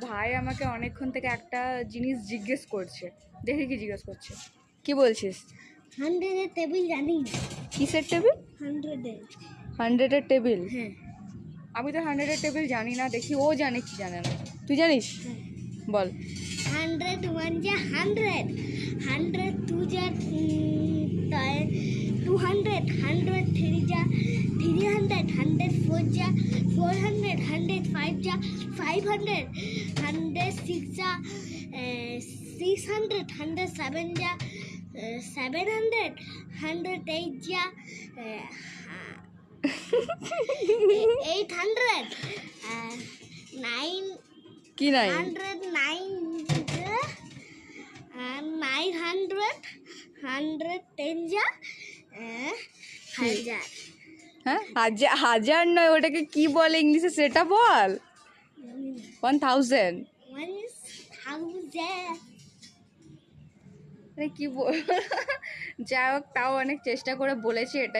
ভাই আমাকে অনেকক্ষণ থেকে একটা জিনিস জিজ্ঞেস করছে, দেখি কি জিজ্ঞেস করছে। কি বলছিস? 100-এর টেবিল জানিস? কিসের টেবিল? 100-এর। 100-এর টেবিল? হ্যাঁ আমি তো 100-এর টেবিল জানি না, দেখি ও জানে কি জানে না। তুই জানিস? বল। 100 1 যা 100, 100 2 যা 200, 100 3 যা 300, 100 4 যা 400, 100 5 যা 500, 100 6 যা 600, 100 7 যা 700, 100 8 যা 800, 9 কি নাই? 900, 110 যা 1000। হ্যাঁ, হাজার হাজার নয়, ওটাকে কি বলে ইংলিশে সেটা বল। 1000। 1000। আরে কি বল। যাই হোক, তাও অনেক চেষ্টা করে বলেছি এটাই।